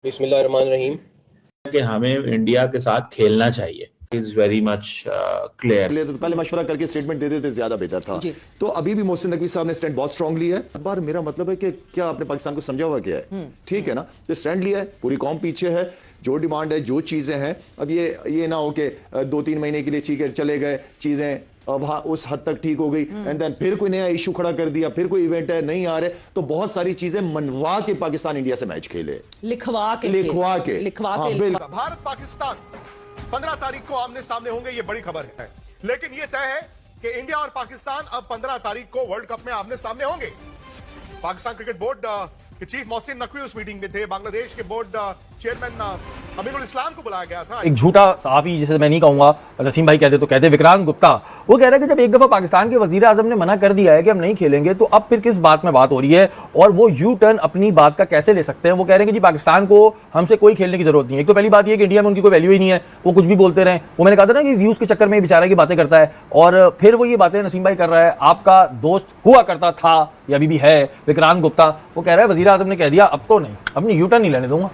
बिस्मिल्लाहिर्रहमानिर्रहीम कि हमें इंडिया के साथ खेलना चाहिए इज वेरी मच क्लियर। तो पहले मशवरा करके स्टेटमेंट दे देते ज्यादा बेहतर था। तो अभी भी मोहसिन नकवी साहब ने स्टैंड बहुत स्ट्रांग लिया है। बार मेरा मतलब है कि क्या आपने पाकिस्तान को समझा हुआ क्या है? ठीक है ना, तो स्टैंड लिया है, पूरी कौम पीछे है, जो डिमांड है, जो चीजें हैं। अब ये ना हो कि 2-3 महीने के लिए ठीक है चले गए, चीजें अब हाँ उस हद तक ठीक हो गई एंड देन फिर कोई नया इशू खड़ा कर दिया, फिर कोई इवेंट है नहीं आ रहे, तो बहुत सारी चीजें मनवा के पाकिस्तान इंडिया से मैच खेले, लिखवा के भारत पाकिस्तान 15 तारीख को आमने सामने होंगे, ये बड़ी खबर है। लेकिन ये तय है कि इंडिया और पाकिस्तान अब 15 तारीख को वर्ल्ड कप में आमने सामने होंगे। पाकिस्तान क्रिकेट बोर्ड के चीफ मोहसिन नकवी उस मीटिंग में थे। बांग्लादेश के बोर्ड चेयरमैन अमीरुल इस्लाम को बुलाया गया था। एक झूठा सहाफी, जिसे मैं नहीं कहूंगा, नसीम भाई कहते तो कहते, विक्रांत गुप्ता, वो कह रहा है कि जब एक दफा पाकिस्तान के वजीर आजम ने मना कर दिया है कि हम नहीं खेलेंगे, तो अब फिर किस बात में बात हो रही है और वो यू टर्न अपनी बात का कैसे ले सकते हैं। वो कह रहे हैं कि जी पाकिस्तान को हमसे कोई खेलने की जरूरत नहीं है। एक तो पहली बात यह कि इंडिया में उनकी कोई वैल्यू ही नहीं है, वो कुछ भी बोलते रहे। वो मैंने कहा था ना कि व्यूज के चक्कर में बेचारा की बातें करता है, और फिर वो ये बातें नसीम भाई कर रहा है। आपका दोस्त हुआ करता था या अभी भी है विक्रांत गुप्ता, वो कह रहा है वजीर आजम ने कह दिया, अब तो नहीं, अपनी यू टर्न नहीं लेने दूंगा।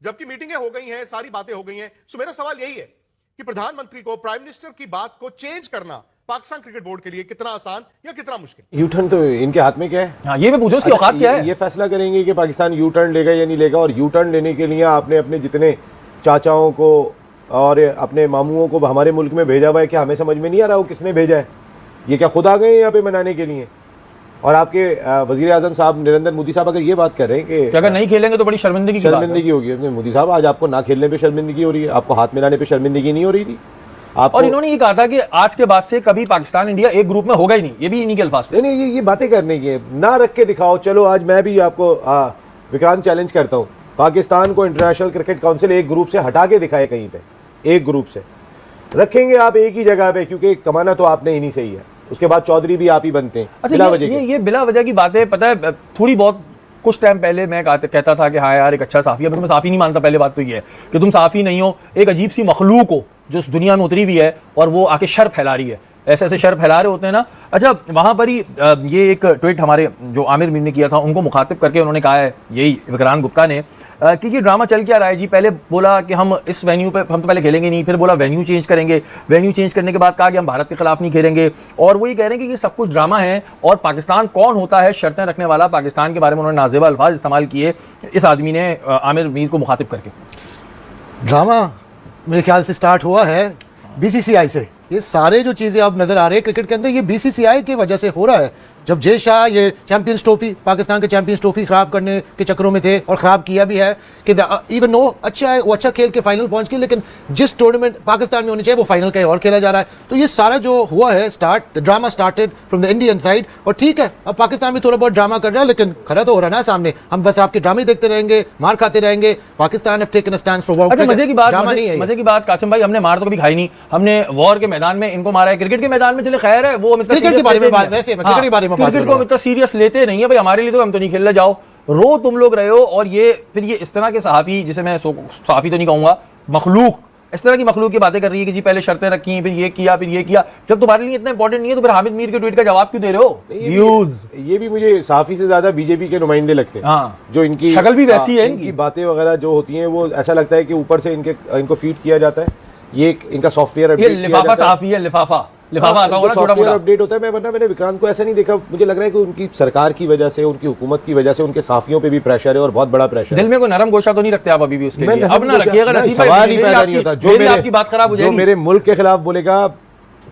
जबकि मीटिंगें हो गई हैं, सारी बातें हो गई हैं, सो मेरा सवाल यही है कि प्रधानमंत्री को, प्राइम मिनिस्टर की बात को चेंज करना पाकिस्तान क्रिकेट बोर्ड के लिए कितना आसान या कितना मुश्किल? यू टर्न तो इनके हाथ में क्या है? हाँ, ये भी पूछो उसकी औकात क्या है। ये फैसला करेंगे कि पाकिस्तान यू टर्न लेगा या नहीं लेगा। और यू टर्न लेने के लिए आपने अपने जितने चाचाओं को और अपने मामुओं को हमारे मुल्क में भेजा हुआ है, क्या हमें समझ में नहीं आ रहा वो किसने भेजा है? ये क्या खुद आ गए यहाँ पे मनाने के लिए? और आपके वजीर आजम साहब नरेंद्र मोदी साहब अगर ये बात कर रहे हैं कि अगर नहीं खेलेंगे तो बड़ी शर्मिंदगी होगी। मोदी साहब, आज आपको ना खेलने पे शर्मिंदगी हो रही है, आपको हाथ मिलाने पे शर्मिंदगी नहीं हो रही थी आपको। और इन्होंने ये कहा था कि आज के बाद से कभी पाकिस्तान इंडिया एक ग्रुप में होगा ही नहीं। ये भी इन्हीं के अल्फाज थे। नहीं, ये बातें करने की है, ना रख के दिखाओ। चलो आज मैं भी आपको विक्रांत चैलेंज करता हूँ, पाकिस्तान को इंटरनेशनल क्रिकेट काउंसिल एक ग्रुप से हटा के दिखाए, कहीं पे एक ग्रुप से रखेंगे आप एक ही जगह पे, क्योंकि कमाना तो आपने ही नहीं सही है। उसके बाद चौधरी भी आप ही बनते हैं। अच्छा, बिला वजह ये बिला वजह की बातें, पता है थोड़ी बहुत कुछ टाइम पहले मैं कहता था कि हाँ यार एक अच्छा साफी है, मैं साफी नहीं मानता। पहले बात तो ये है कि तुम साफी नहीं हो, एक अजीब सी मखलूक हो जो इस दुनिया में उतरी हुई है और वो आके शर फैला रही है, ऐसे ऐसे शर फैला रहे होते हैं ना। अच्छा, वहां पर ही ये एक ट्वीट हमारे जो आमिर मीर ने किया था, उनको मुखातिब करके उन्होंने कहा है, यही विक्रांत गुप्ता ने, कि ये ड्रामा चल क्या रहा है जी। पहले बोला कि हम इस वेन्यू पे हम तो पहले खेलेंगे नहीं, फिर बोला वेन्यू चेंज करेंगे, वेन्यू चेंज करने के बाद कहा कि हम भारत के खिलाफ नहीं खेलेंगे, और वो ये कह रहे हैं कि ये सब कुछ ड्रामा है और पाकिस्तान कौन होता है शर्तें रखने वाला। पाकिस्तान के बारे में उन्होंने नाजेबा अल्फाज इस्तेमाल किए इस आदमी ने, आमिर मीर को मुखातिब करके। ड्रामा मेरे ख्याल से स्टार्ट हुआ है बीसीसीआई से। ये सारे जो चीज़ें अब नज़र आ रहे हैं क्रिकेट के अंदर, ये बीसीसीआई की वजह से हो रहा है। जब जय शाह ये चैंपियंस ट्रॉफी, पाकिस्तान के चैंपियंस ट्रॉफी खराब करने के चक्करों में थे, और ख़राब किया भी है कि इवन नो अच्छा है, वो अच्छा खेल के फाइनल पहुंच गए, लेकिन जिस टूर्नामेंट पाकिस्तान में होनी चाहिए वो फाइनल कहीं और खेला जा रहा है। तो ये सारा जो हुआ है start, drama started from the Indian side. और ठीक है, अब पाकिस्तान भी थोड़ा बहुत ड्रामा कर रहा है, लेकिन खरा तो हो रहा है ना सामने। हम बस आपके ड्रामे देखते रहेंगे, मार खाते रहेंगे। Pakistan have taken a stand for war. मजे की बात कासिम भाई, हमने मार तो कभी खाई नहीं, हमने वॉर के मैदान में इनको मारा है। क्रिकेट के मैदान में चले खैर है, वो क्रिकेट के बारे में बात, वैसे क्रिकेट के बारे में बात, क्रिकेट को सीरियस लेते नहीं है भाई, हमारे लिए तो हम तो नहीं खेलने जाओ, रो तुम लोग रहे हो। और ये फिर ये इस तरह के सहाफी, जिसे मैं सहाफी तो नहीं कहूंगा, मखलूक, इस तरह की मखलूक की बातें कर रही है कि जी पहले शर्तें रखी, फिर ये किया, फिर ये किया। जब तुम्हारे लिए इतना इंपॉर्टेंट नहीं है तो फिर हामिद मीर के ट्वीट का जवाब क्यों दे रहे हो? व्यूज ये भी मुझे सहाफी से ज्यादा बीजेपी के नुमाइंदे लगते हैं। हाँ, जो इनकी शक्ल भी वैसी है, इनकी बातें वगैरह जो होती हैं, वो ऐसा लगता है कि ऊपर से इनको फीड किया जाता है। ये इनका सॉफ्टवेयर लिफाफा सहाफी है, लिफाफा आता होगा, छोटा मोटा अपडेट होता है। मैंने विक्रांत को ऐसा नहीं देखा। मुझे लग रहा है कि उनकी सरकार की वजह से, उनकी हुकूमत की वजह से उनके साफियों पे भी प्रेशर है, और बहुत बड़ा प्रेशर। दिल में कोई नरम गोशा तो नहीं रखते आप अभी भी उसके लिए? अब ना रखिएगा, सवाल ही पैदा नहीं होता। जो आपकी बात खराब हो जाएगी, मेरे मुल्क के खिलाफ बोलेगा।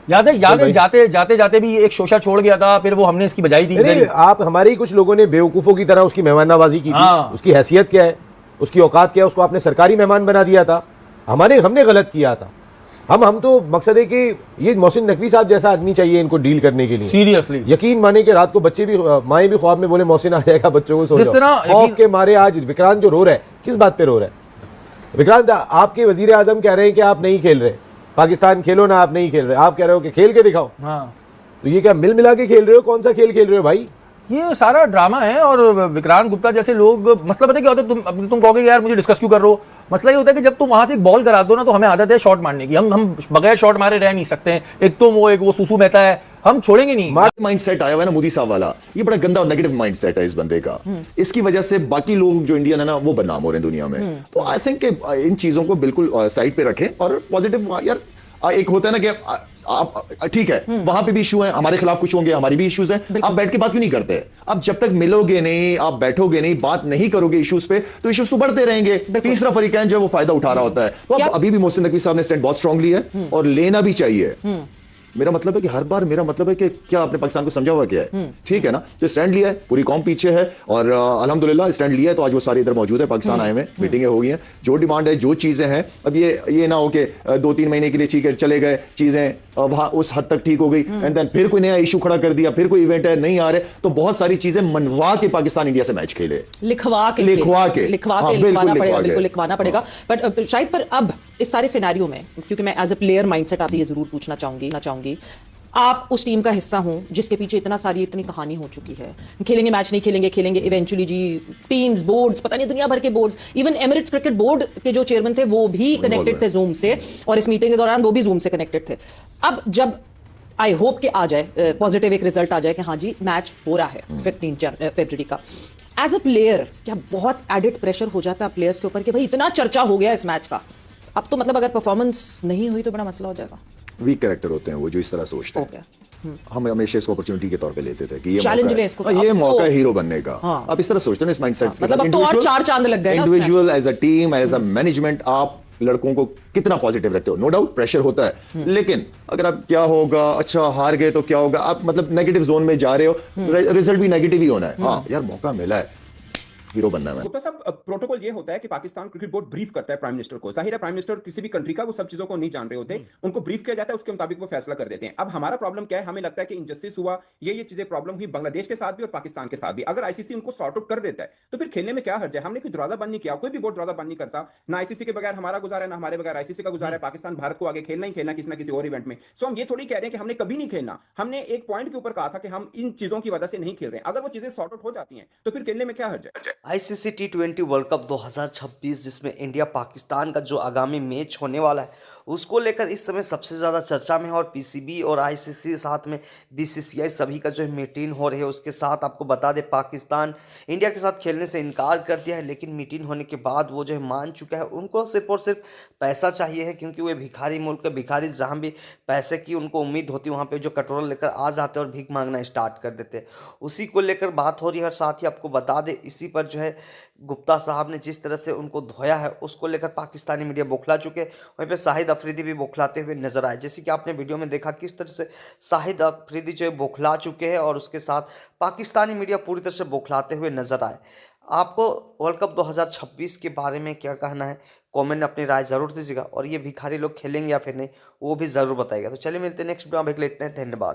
याद है जाते भी एक शोशा छोड़ गया था, फिर वो हमने इसकी बजाई थी। आप हमारे ही कुछ लोगों ने बेवकूफों की तरह उसकी मेहमान नवाजी की थी। उसकी हैसियत क्या है, उसकी औकात क्या है, उसको आपने सरकारी मेहमान बना दिया था। हमने गलत किया था। हम तो मकसद है कि ये मोहसिन नकवी साहब जैसा आदमी चाहिए इनको डील करने के लिए। सीरियसली यकीन माने कि रात को बच्चे भी, माएँ भी ख्वाब में बोले मोहसिन आ जाएगा, बच्चों को सो जाओ। खौफ के मारे आज विक्रांत जो रो रहा है, किस बात पे रो रहा है? विक्रांत, आपके वजीर आजम कह रहे हैं कि आप नहीं खेल रहे, पाकिस्तान खेलो ना, आप नहीं खेल रहे, आप कह रहे हो कि खेल के दिखाओ। हाँ, तो ये क्या मिल मिला के खेल रहे हो? कौन सा खेल खेल रहे हो भाई? ये सारा ड्रामा है। और विक्रांत गुप्ता जैसे लोग, मसला पता क्या होता है, तुम कहोगे यार मुझे डिस्कस क्यों कर रहे हो। मसला ये होता है कि जब तुम वहां से एक बॉल करा दो ना, तो हमें आदत है शॉट मारने की, हम बगैर शॉट मारे रह नहीं सकते हैं। एक वो सुसु मेहता है, हम छोड़ेंगे नहीं। माइंडसेट आया हुआ है ना मोदी साहब वाला, ये बड़ा गंदा और नेगेटिव माइंडसेट है इस बंदे का। इसकी वजह से बाकी लोग जो इंडियन है ना वो बदनाम हो रहे हैं दुनिया में। तो आई थिंक इन चीजों को बिल्कुल साइड पे रखें और पॉजिटिव यार एक होता है ना कि आप ठीक है वहां पे भी इशू है, हमारे खिलाफ कुछ होंगे, हमारी भी इश्यूज हैं, आप बैठ के बात क्यों नहीं करते? आप जब तक मिलोगे नहीं, आप बैठोगे नहीं, बात नहीं करोगे इश्यूज पे, तो इश्यूज तो बढ़ते रहेंगे। तीसरा फरीकैन जो है वो फायदा उठा रहा होता है। तो अब अभी भी मोहसिन नकवी साहब ने स्टैंड बहुत स्ट्रांग लिया है और लेना भी चाहिए। मेरा मतलब है कि हर बार मेरा मतलब है कि क्या आपने पाकिस्तान को समझा हुआ क्या है? ठीक है ना, तो स्टैंड लिया है, पूरी कौम पीछे है और अल्हम्दुलिल्लाह स्टैंड लिया है, तो आज वो सारे इधर मौजूद है, पाकिस्तान आए हुए, मीटिंगें हो गई हैं, जो डिमांड है, जो चीजें हैं। अब ये ना हो कि 2-3 महीने के लिए ठीक है चले गए, चीजें वहां उस हद तक ठीक हो गई एंड देन फिर कोई नया इशू खड़ा कर दिया, फिर कोई इवेंट है नहीं आ रहे, तो बहुत सारी चीजें मनवा के पाकिस्तान इंडिया से मैच खेले, लिखवाना पड़ेगा। बट शायद पर अब इस सारे सिनेरियो में, क्योंकि मैं एज अ प्लेयर माइंडसेट आपसे ये जरूर पूछना चाहूंगी, आप उस टीम का हिस्सा हो जिसके पीछे इतनी कहानी हो चुकी है, खेलेंगे मैच नहीं खेलेंगे इवेंचुअली जी, टीम्स, बोर्ड्स, पता नहीं दुनिया भर के boards, even Emirates cricket board के जो चेयरमैन थे वो भी कनेक्टेड थे जूम से, और इस मीटिंग के दौरान वो भी जूम से कनेक्टेड थे। अब जब आई होप कि आ जाए पॉजिटिव एक रिजल्ट आ जाए कि हाँ जी मैच हो रहा है 15 फरवरी का, एज अ प्लेयर क्या बहुत एडिड प्रेशर हो जाता है प्लेयर्स के ऊपर कि भाई इतना चर्चा हो गया इस मैच का, अब तो मतलब अगर परफॉर्मेंस नहीं हुई तो बड़ा मसला हो जाएगा। वीक कैरेक्टर होते हैं वो जो इस तरह सोचते हैं। हम हमेशा इसको अपॉर्चुनिटी के तौर पे लेते थे कि ये मौका है हीरो बनने का। आप इस तरह सोचते हैं इस माइंडसेट से, मतलब अब तो और 4 चांद लग गए ना। Individual as a team as a management आप लड़कों को कितना पॉजिटिव रखते हो? नो डाउट प्रेशर होता है, लेकिन अगर आप क्या होगा, अच्छा हार गए तो क्या होगा, आप मतलब नेगेटिव जोन में जा रहे हो, रिजल्ट भी नेगेटिव ही होना है। हाँ यार मौका मिला है, हीरो बनना है। गुप्ता साहब, प्रोटोकॉल ये होता है कि पाकिस्तान क्रिकेट बोर्ड ब्रीफ करता है प्राइम मिनिस्टर को। जाहिर है प्राइम मिनिस्टर किसी भी कंट्री का वो सब चीजों को नहीं जान रहे होते, उनको ब्रीफ किया जाता है, उसके मुताबिक वो फैसला कर देते हैं। अब हमारा प्रॉब्लम क्या है, हमें लगता है कि इनजस्टिस हुआ, ये चीजें प्रॉब्लम हुई बांग्लादेश के साथ भी और पाकिस्तान के साथ भी। अगर आईसीसी उनको सॉर्ट आउट कर देता है तो फिर खेलने में क्या हर्ज है? हमने कोई दरवाजा बंद नहीं किया, कोई भी बोर्ड दरवाजा बंद नहीं करता, ना आईसीसी के बगैर हमारा गुजारा है, ना हमारे बगैर आईसीसी का गुजारा है। पाकिस्तान भारत को आगे खेलना ही खेलना किसी ना किसी और इवेंट में। सो हम ये थोड़ी कह रहे हैं कि हमने कभी नहीं खेलना, हमने एक पॉइंट के ऊपर कहा था कि हम इन चीजों की वजह से नहीं खेल रहे हैं। अगर वो चीजें सॉर्ट आउट हो जाती हैं तो फिर खेलने में क्या हर्ज है? आईसीसी टी20 वर्ल्ड कप 2026 जिसमें इंडिया पाकिस्तान का जो आगामी मैच होने वाला है उसको लेकर इस समय सबसे ज़्यादा चर्चा में है, और पीसीबी और आईसीसी साथ में बीसीसीआई सभी का जो है मीटिंग हो रही है। उसके साथ आपको बता दें पाकिस्तान इंडिया के साथ खेलने से इनकार कर दिया है, लेकिन मीटिंग होने के बाद वो जो है मान चुका है। उनको सिर्फ और सिर्फ पैसा चाहिए है, क्योंकि वे भिखारी मुल्क है, भिखारी जहाँ भी पैसे की उनको उम्मीद होती है वहाँ पर जो कटोरा लेकर आ जाते हैं और भीख मांगना स्टार्ट कर देते हैं। उसी को लेकर बात हो रही है। और साथ ही आपको बता दें इसी पर जो है गुप्ता साहब ने जिस तरह से उनको धोया है उसको लेकर पाकिस्तानी मीडिया बौखला चुके, वहीं पे शाहिद अफरीदी भी बौखलाते हुए नजर आए। जैसे कि आपने वीडियो में देखा किस तरह से शाहिद अफरीदी जो है बौखला चुके हैं और उसके साथ पाकिस्तानी मीडिया पूरी तरह से बौखलाते हुए नजर आए। आपको वर्ल्ड कप 2026 के बारे में क्या कहना है? कमेंट में अपनी राय जरूर दीजिएगा, और ये भिखारी लोग खेलेंगे या फिर नहीं वो भी जरूर बताइएगा। तो चलिए मिलते हैं नेक्स्ट वीडियो में, इतना धन्यवाद।